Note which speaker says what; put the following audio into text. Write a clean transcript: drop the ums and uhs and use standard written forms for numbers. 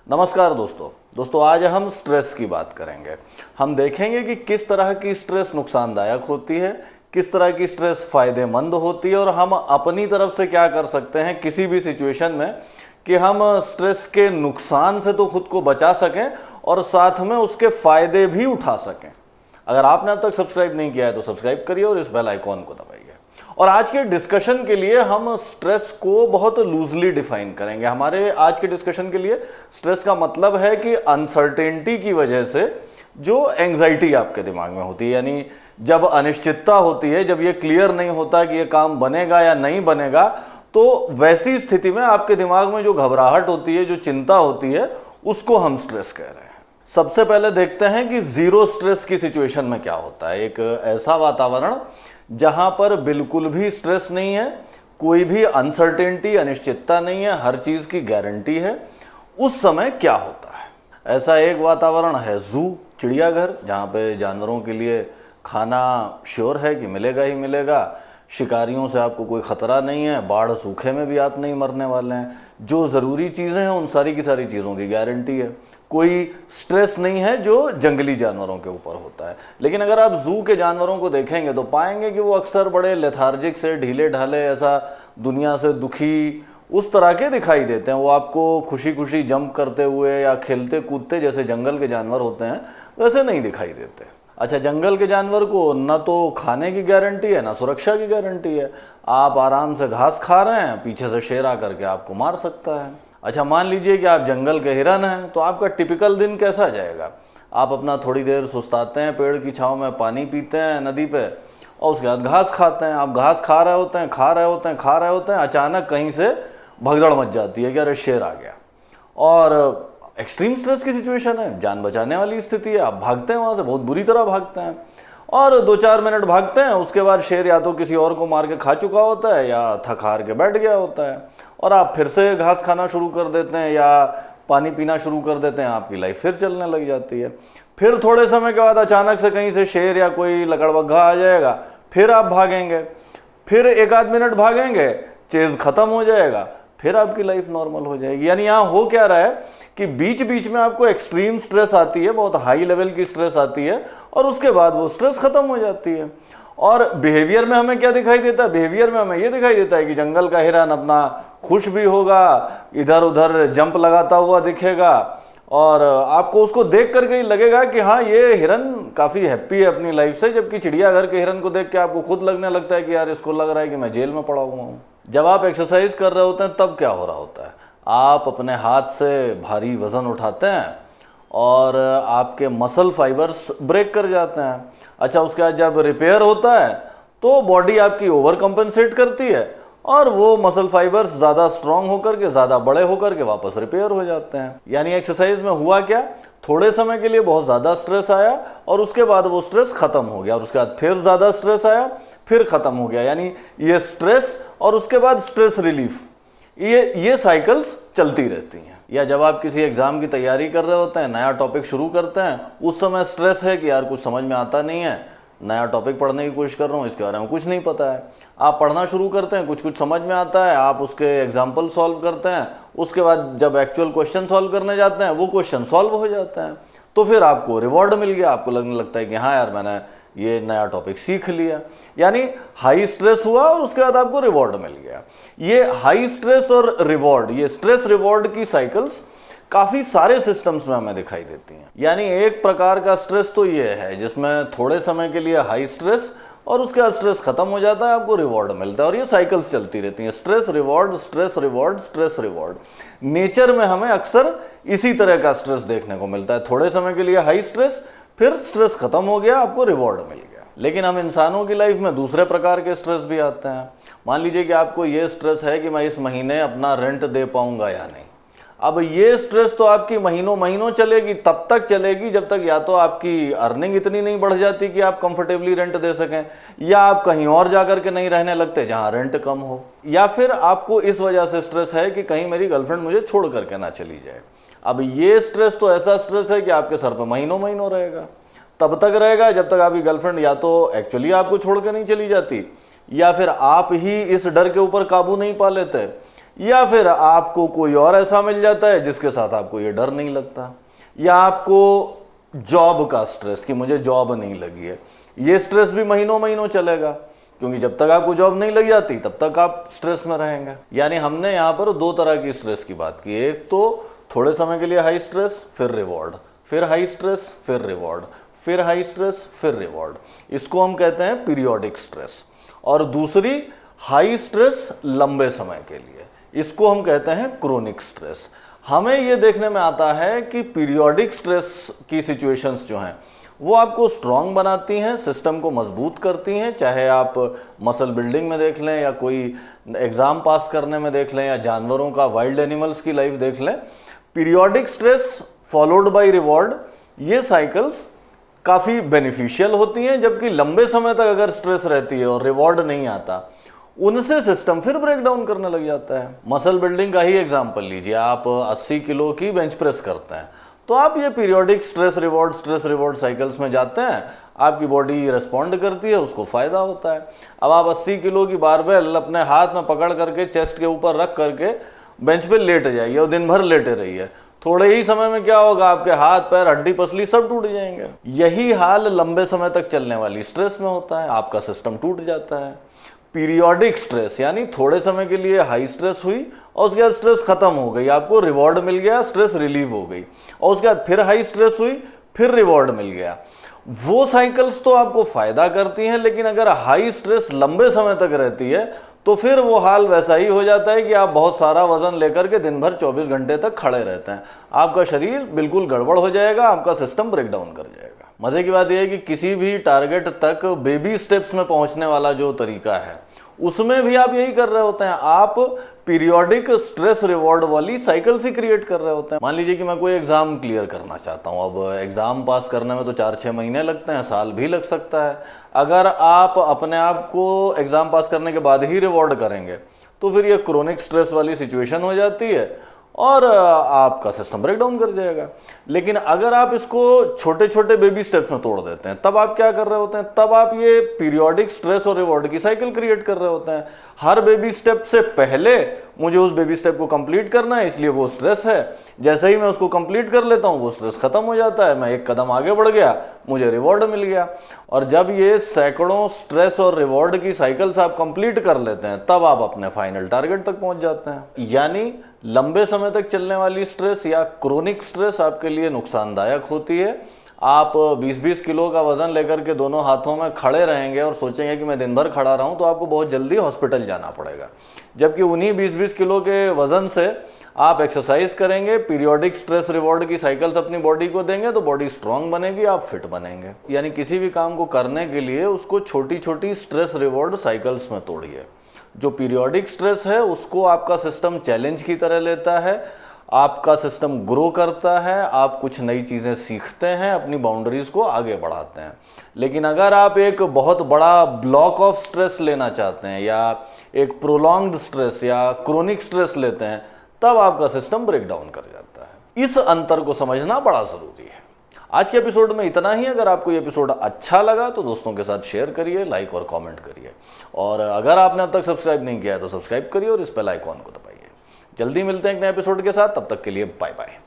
Speaker 1: नमस्कार दोस्तों आज हम स्ट्रेस की बात करेंगे। हम देखेंगे कि किस तरह की स्ट्रेस नुकसानदायक होती है, किस तरह की स्ट्रेस फायदेमंद होती है और हम अपनी तरफ से क्या कर सकते हैं किसी भी सिचुएशन में कि हम स्ट्रेस के नुकसान से तो खुद को बचा सकें और साथ में उसके फायदे भी उठा सकें। अगर आपने अब तक सब्सक्राइब नहीं किया है तो सब्सक्राइब करिए और इस बेल आइकॉन को दबाइए। और आज के डिस्कशन के लिए हम स्ट्रेस को बहुत लूजली डिफाइन करेंगे। हमारे आज के डिस्कशन के लिए स्ट्रेस का मतलब है कि अनसर्टेनिटी की वजह से जो एंग्जाइटी आपके दिमाग में होती है, यानी जब अनिश्चितता होती है, जब ये क्लियर नहीं होता कि ये काम बनेगा या नहीं बनेगा, तो वैसी स्थिति में आपके दिमाग में जो घबराहट होती है, जो चिंता होती है, उसको हम स्ट्रेस कह रहे हैं। सबसे पहले देखते हैं कि जीरो स्ट्रेस की सिचुएशन में क्या होता है। एक ऐसा वातावरण जहां पर बिल्कुल भी स्ट्रेस नहीं है, कोई भी अनसर्टेनिटी, अनिश्चितता नहीं है, हर चीज की गारंटी है, उस समय क्या होता है। ऐसा एक वातावरण है जू, चिड़ियाघर, जहां पे जानवरों के लिए खाना श्योर है कि मिलेगा ही मिलेगा, शिकारियों से आपको कोई खतरा नहीं है, बाढ़ सूखे में भी आप नहीं मरने वाले हैं, जो ज़रूरी चीज़ें हैं उन सारी की सारी चीज़ों की गारंटी है, कोई स्ट्रेस नहीं है जो जंगली जानवरों के ऊपर होता है। लेकिन अगर आप जू के जानवरों को देखेंगे तो पाएंगे कि वो अक्सर बड़े लेथार्जिक से, ढीले ढाले, ऐसा दुनिया से दुखी उस तरह के दिखाई देते हैं। वो आपको खुशी खुशी जंप करते हुए या खेलते कूदते जैसे जंगल के जानवर होते हैं वैसे नहीं दिखाई देते। अच्छा, जंगल के जानवर को न तो खाने की गारंटी है, ना सुरक्षा की गारंटी है। आप आराम से घास खा रहे हैं, पीछे से शेर आकर के आपको मार सकता है। अच्छा, मान लीजिए कि आप जंगल के हिरन हैं, तो आपका टिपिकल दिन कैसा जाएगा। आप अपना थोड़ी देर सुस्ताते हैं, पेड़ की छांव में पानी पीते हैं नदी पे, और उसके बाद घास खाते हैं। आप घास खा रहे होते हैं, अचानक कहीं से भगदड़ मच जाती है कि अरे शेर आ गया, और एक्सट्रीम स्ट्रेस की सिचुएशन है, जान बचाने वाली स्थिति है। आप भागते हैं वहाँ से, बहुत बुरी तरह भागते हैं, और 2-4 मिनट भागते हैं, उसके बाद शेर या तो किसी और को मार के खा चुका होता है या थक हार के बैठ गया होता है, और आप फिर से घास खाना शुरू कर देते हैं या पानी पीना शुरू कर देते हैं। आपकी लाइफ फिर चलने लग जाती है। फिर थोड़े समय के बाद अचानक से कहीं से शेर या कोई लकड़बग्घा आ जाएगा, फिर आप भागेंगे, फिर 1-8 मिनट भागेंगे, चेज खत्म हो जाएगा, फिर आपकी लाइफ नॉर्मल हो जाएगी। यानी यहाँ हो क्या रहा है कि बीच बीच में आपको एक्सट्रीम स्ट्रेस आती है, बहुत हाई लेवल की स्ट्रेस आती है, और उसके बाद वो स्ट्रेस खत्म हो जाती है। और बिहेवियर में हमें क्या दिखाई देता है? बिहेवियर में हमें ये दिखाई देता है कि जंगल का हिरन अपना खुश भी होगा, इधर उधर जंप लगाता हुआ दिखेगा, और आपको उसको देख करके ही लगेगा कि हाँ, ये हिरन काफ़ी हैप्पी है अपनी लाइफ से। जबकि चिड़ियाघर के हिरन को देख के आपको खुद लगने लगता है कि यार, इसको लग रहा है कि मैं जेल में पड़ा हुआ हूँ। जब आप एक्सरसाइज कर रहे होते हैं तब क्या हो रहा होता है? आप अपने हाथ से भारी वजन उठाते हैं और आपके मसल फाइबर्स ब्रेक कर जाते हैं। अच्छा, उसके बाद जब रिपेयर होता है तो बॉडी आपकी ओवर कंपनसेट करती है और वो मसल फाइबर्स ज़्यादा स्ट्रांग होकर के, ज़्यादा बड़े होकर के वापस रिपेयर हो जाते हैं। यानी एक्सरसाइज में हुआ क्या, थोड़े समय के लिए बहुत ज़्यादा स्ट्रेस आया और उसके बाद वो स्ट्रेस खत्म हो गया, और उसके बाद फिर ज़्यादा स्ट्रेस आया, फिर खत्म हो गया। यानी ये स्ट्रेस और उसके बाद स्ट्रेस रिलीफ, ये साइकिल्स चलती रहती हैं। या जब आप किसी एग्जाम की तैयारी कर रहे होते हैं, नया टॉपिक शुरू करते हैं, उस समय स्ट्रेस है कि यार कुछ समझ में आता नहीं है, नया टॉपिक पढ़ने की कोशिश कर रहा हूँ, इसके बारे में कुछ नहीं पता है। आप पढ़ना शुरू करते हैं, कुछ समझ में आता है, आप उसके एग्जाम्पल सॉल्व करते हैं, उसके बाद जब एक्चुअल क्वेश्चन सॉल्व करने जाते हैं वो क्वेश्चन सॉल्व हो जाता है, तो फिर आपको रिवॉर्ड मिल गया, आपको लगने लगता है कि हाँ यार, मैंने ये नया टॉपिक सीख लिया। यानी हाई स्ट्रेस हुआ और उसके बाद आपको रिवॉर्ड मिल गया। ये हाई स्ट्रेस और रिवॉर्ड, ये स्ट्रेस रिवॉर्ड की साइकिल्स काफ़ी सारे सिस्टम्स में हमें दिखाई देती हैं। यानी एक प्रकार का स्ट्रेस तो ये है जिसमें थोड़े समय के लिए हाई स्ट्रेस और उसके बाद स्ट्रेस खत्म हो जाता है, आपको रिवॉर्ड मिलता है, और ये साइकिल्स चलती रहती हैं, stress reward, stress reward, stress reward. Nature में हमें अक्सर इसी तरह का स्ट्रेस देखने को मिलता है, थोड़े समय के लिए हाई स्ट्रेस, फिर स्ट्रेस खत्म हो गया, आपको रिवॉर्ड मिल गया। लेकिन हम इंसानों की लाइफ में दूसरे प्रकार के स्ट्रेस भी आते हैं। मान लीजिए कि आपको ये स्ट्रेस है कि मैं इस महीने अपना रेंट दे पाऊंगा या नहीं। अब ये स्ट्रेस तो आपकी महीनों चलेगी, तब तक चलेगी जब तक या तो आपकी अर्निंग इतनी नहीं बढ़ जाती कि आप कंफर्टेबली रेंट दे सकें, या आप कहीं और जाकर के नहीं रहने लगते जहां रेंट कम हो, या फिर आपको इस वजह से स्ट्रेस है कि कहीं मेरी गर्लफ्रेंड मुझे छोड़ करके ना चली जाए। अब ये स्ट्रेस तो ऐसा स्ट्रेस है कि आपके सर पर महीनों रहेगा, तब तक रहेगा जब तक आपकी गर्लफ्रेंड या तो एक्चुअली आपको छोड़ के नहीं चली जाती, या फिर आप ही इस डर के ऊपर काबू नहीं पा लेते, या फिर आपको कोई और ऐसा मिल जाता है जिसके साथ आपको ये डर नहीं लगता, या आपको जॉब का स्ट्रेस कि मुझे जॉब नहीं लगी है, ये स्ट्रेस भी महीनों महीनों चलेगा, क्योंकि जब तक आपको जॉब नहीं लग जाती तब तक आप स्ट्रेस में रहेंगे। यानी हमने यहाँ पर दो तरह की स्ट्रेस की बात की, एक तो थोड़े समय के लिए हाई स्ट्रेस फिर रिवॉर्ड, फिर हाई स्ट्रेस फिर रिवॉर्ड, फिर हाई स्ट्रेस फिर रिवॉर्ड, इसको हम कहते हैं पीरियोडिक स्ट्रेस। और दूसरी हाई स्ट्रेस लंबे समय के लिए, इसको हम कहते हैं क्रोनिक स्ट्रेस। हमें ये देखने में आता है कि पीरियोडिक स्ट्रेस की सिचुएशंस जो हैं वो आपको स्ट्रांग बनाती हैं, सिस्टम को मजबूत करती हैं, चाहे आप मसल बिल्डिंग में देख लें या कोई एग्ज़ाम पास करने में देख लें या जानवरों का, वाइल्ड एनिमल्स की लाइफ देख लें। Periodic stress followed by reward, ये साइकिल्स काफ़ी बेनिफिशियल होती हैं, जबकि लंबे समय तक अगर स्ट्रेस रहती है और रिवॉर्ड नहीं आता, उनसे सिस्टम फिर ब्रेक डाउन करने लग जाता है। मसल बिल्डिंग का ही एग्जांपल लीजिए, आप 80 किलो की बेंच प्रेस करते हैं तो आप ये पीरियोडिक स्ट्रेस रिवॉर्ड साइकिल्स में जाते हैं, आपकी बॉडी रिस्पॉन्ड करती है, उसको फायदा होता है। अब आप 80 किलो की बारबेल अपने हाथ में पकड़ करके चेस्ट के ऊपर रख करके बेंच पे लेट जाइए और दिन भर लेटे रहिए, थोड़े ही समय में क्या होगा, आपके हाथ पैर हड्डी पसली सब टूट जाएंगे। यही हाल लंबे समय तक चलने वाली स्ट्रेस में होता है, आपका सिस्टम टूट जाता है। पीरियोडिक स्ट्रेस यानी थोड़े समय के लिए हाई स्ट्रेस हुई और उसके बाद स्ट्रेस खत्म हो गई, आपको रिवॉर्ड मिल गया, स्ट्रेस रिलीव हो गई, और उसके बाद फिर हाई स्ट्रेस हुई, फिर रिवॉर्ड मिल गया। वो साइकिल्स तो आपको फायदा करती हैं, लेकिन अगर हाई स्ट्रेस लंबे समय तक रहती है तो फिर वो हाल वैसा ही हो जाता है कि आप बहुत सारा वजन लेकर के दिन भर 24 घंटे तक खड़े रहते हैं, आपका शरीर बिल्कुल गड़बड़ हो जाएगा, आपका सिस्टम ब्रेक डाउन कर जाएगा। मजे की बात यह है कि किसी भी टारगेट तक बेबी स्टेप्स में पहुंचने वाला जो तरीका है उसमें भी आप यही कर रहे होते हैं, आप पीरियोडिक स्ट्रेस रिवॉर्ड वाली साइकिल से क्रिएट कर रहे होते हैं। मान लीजिए कि मैं कोई एग्जाम क्लियर करना चाहता हूं, अब एग्जाम पास करने में तो 4-6 महीने लगते हैं, साल भी लग सकता है। अगर आप अपने आप को एग्जाम पास करने के बाद ही रिवॉर्ड करेंगे तो फिर ये क्रोनिक स्ट्रेस वाली सिचुएशन हो जाती है और आपका सिस्टम ब्रेक डाउन कर जाएगा। लेकिन अगर आप इसको छोटे छोटे बेबी स्टेप्स में तोड़ देते हैं, तब आप क्या कर रहे होते हैं, तब आप ये पीरियोडिक स्ट्रेस और रिवॉर्ड की साइकिल क्रिएट कर रहे होते हैं। हर बेबी स्टेप से पहले मुझे उस बेबी स्टेप को कंप्लीट करना है, इसलिए वो स्ट्रेस है, जैसे ही मैं उसको कंप्लीट कर लेता हूँ वो स्ट्रेस खत्म हो जाता है, मैं एक कदम आगे बढ़ गया, मुझे रिवॉर्ड मिल गया। और जब ये सैकड़ों स्ट्रेस और रिवॉर्ड की साइकिल्स आप कंप्लीट कर लेते हैं, तब आप अपने फाइनल टारगेट तक पहुंच जाते हैं। यानी लंबे समय तक चलने वाली स्ट्रेस या क्रोनिक स्ट्रेस आपके लिए नुकसानदायक होती है। आप 20-20 किलो का वजन लेकर के दोनों हाथों में खड़े रहेंगे और सोचेंगे कि मैं दिन भर खड़ा रहूं, तो आपको बहुत जल्दी हॉस्पिटल जाना पड़ेगा। जबकि उन्हीं 20-20 किलो के वजन से आप एक्सरसाइज करेंगे, पीरियोडिक स्ट्रेस रिवॉर्ड की साइकिल्स अपनी बॉडी को देंगे तो बॉडी स्ट्रांग बनेगी, आप फिट बनेंगे। यानी किसी भी काम को करने के लिए उसको छोटी छोटी स्ट्रेस रिवॉर्ड साइकिल्स में तोड़िए। जो पीरियोडिक स्ट्रेस है उसको आपका सिस्टम चैलेंज की तरह लेता है, आपका सिस्टम ग्रो करता है, आप कुछ नई चीज़ें सीखते हैं, अपनी बाउंड्रीज को आगे बढ़ाते हैं। लेकिन अगर आप एक बहुत बड़ा ब्लॉक ऑफ स्ट्रेस लेना चाहते हैं या एक प्रोलॉन्ग्ड स्ट्रेस या क्रोनिक स्ट्रेस लेते हैं, तब आपका सिस्टम ब्रेक डाउन कर जाता है। इस अंतर को समझना बड़ा ज़रूरी है। आज के एपिसोड में इतना ही। अगर आपको ये एपिसोड अच्छा लगा तो दोस्तों के साथ शेयर करिए, लाइक और कमेंट करिए, और अगर आपने अब तक सब्सक्राइब नहीं किया है तो सब्सक्राइब करिए और इस बेल आइकॉन को दबाइए। जल्दी मिलते हैं एक नए एपिसोड के साथ, तब तक के लिए बाय बाय।